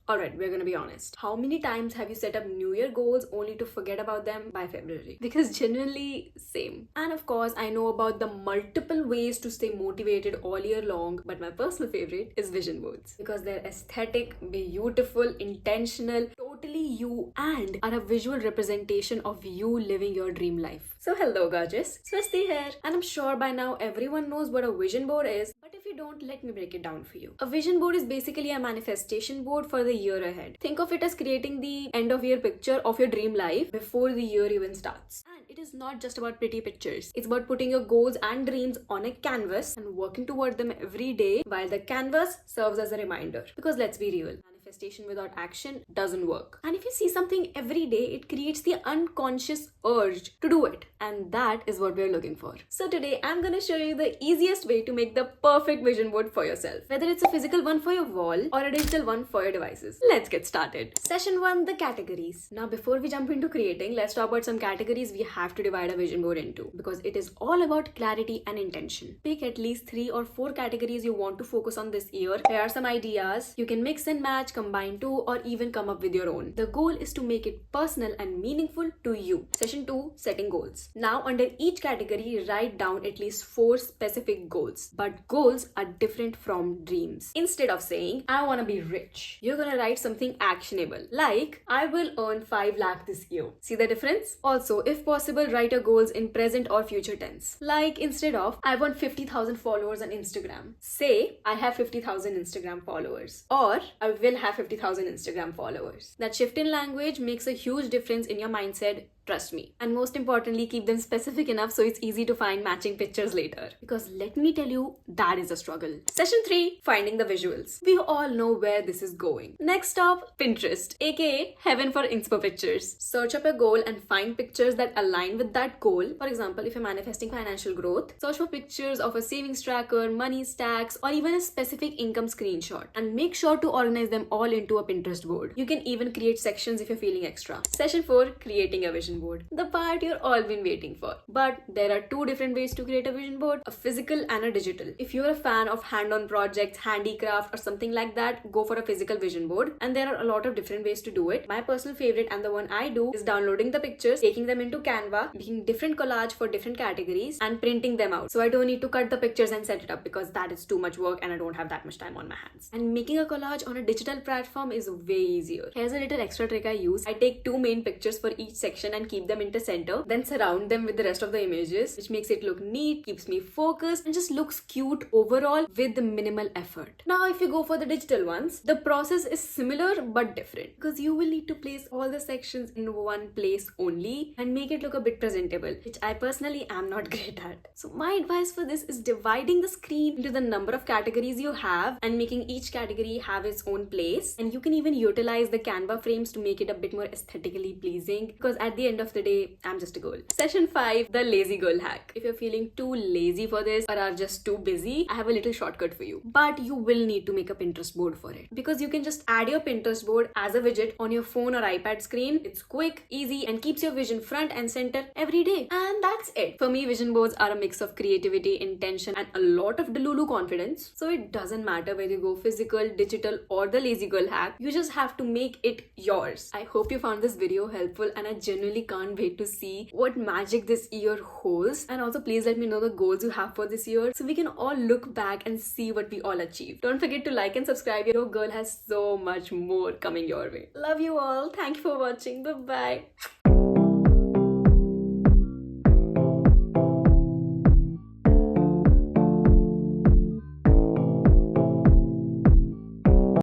Alright, we're gonna be honest. How many times have you set up New Year goals only to forget about them by February? Because genuinely, same. And of course, I know about the multiple ways to stay motivated all year long, but my personal favorite is vision boards. Because they're aesthetic, beautiful, intentional, totally you, and are a visual representation of you living your dream life. So hello gorgeous, Swasti here. And I'm sure by now everyone knows what a vision board is, but if you don't, let me break it down for you. A vision board is basically a manifestation board for the year ahead. Think of it as creating the end of year picture of your dream life before the year even starts. And it is not just about pretty pictures. It's about putting your goals and dreams on a canvas and working toward them every day while the canvas serves as a reminder. Because let's be real, manifestation without action doesn't work. And if you see something every day, it creates the unconscious urge to do it. And that is what we're looking for. So today I'm gonna show you the easiest way to make the perfect vision board for yourself. Whether it's a physical one for your wall or a digital one for your devices. Let's get started. Session 1, the categories. Now before we jump into creating, let's talk about some categories we have to divide a vision board into. Because it is all about clarity and intention. Pick at least 3 or 4 categories you want to focus on this year. Here are some ideas. You can mix and match, combine 2, or even come up with your own. The goal is to make it personal and meaningful to you. Session 2, setting goals. Now under each category, write down at least 4 specific goals. But goals are different from dreams. Instead of saying, I want to be rich, you're gonna write something actionable. Like, I will earn 5 lakh this year. See the difference? Also, if possible, write your goals in present or future tense. Like, instead of, I want 50,000 followers on Instagram, say, I have 50,000 Instagram followers. Or, I will have 50,000 Instagram followers. That shift in language makes a huge difference in your mindset. Trust me. And most importantly, keep them specific enough so it's easy to find matching pictures later. Because let me tell you, that is a struggle. Session 3, finding the visuals. We all know where this is going. Next stop, Pinterest, aka heaven for inspo pictures. Search up a goal and find pictures that align with that goal. For example, if you're manifesting financial growth, search for pictures of a savings tracker, money stacks, or even a specific income screenshot. And make sure to organize them all into a Pinterest board. You can even create sections if you're feeling extra. Session 4, creating a vision board. The part you're all been waiting for. But there are 2 different ways to create a vision board, a physical and a digital. If you're a fan of hand-on projects, handicraft or something like that, go for a physical vision board. And there are a lot of different ways to do it. My personal favorite and the one I do is downloading the pictures, taking them into Canva, making different collage for different categories and printing them out. So I don't need to cut the pictures and set it up because that is too much work and I don't have that much time on my hands. And making a collage on a digital platform is way easier. Here's a little extra trick I use. I take 2 main pictures for each section and keep them into center, then surround them with the rest of the images, which makes it look neat, keeps me focused, and just looks cute overall with the minimal effort. Now, if you go for the digital ones, the process is similar but different because you will need to place all the sections in one place only and make it look a bit presentable, which I personally am not great at. So my advice for this is dividing the screen into the number of categories you have and making each category have its own place. And you can even utilize the Canva frames to make it a bit more aesthetically pleasing because at the end of the day, I'm just a girl. Session 5, the lazy girl hack. If you're feeling too lazy for this or are just too busy, I have a little shortcut for you. But you will need to make a Pinterest board for it because you can just add your Pinterest board as a widget on your phone or iPad screen. It's quick, easy, and keeps your vision front and center every day. And that's it. For me, vision boards are a mix of creativity, intention, and a lot of Delulu confidence. So it doesn't matter whether you go physical, digital, or the lazy girl hack. You just have to make it yours. I hope you found this video helpful and I genuinely can't wait to see what magic this year holds. And also please let me know the goals you have for this year so we can all look back and see what we all achieved. Don't forget to like and subscribe. Your girl has so much more coming your way. Love you all. Thank you for watching. Bye bye.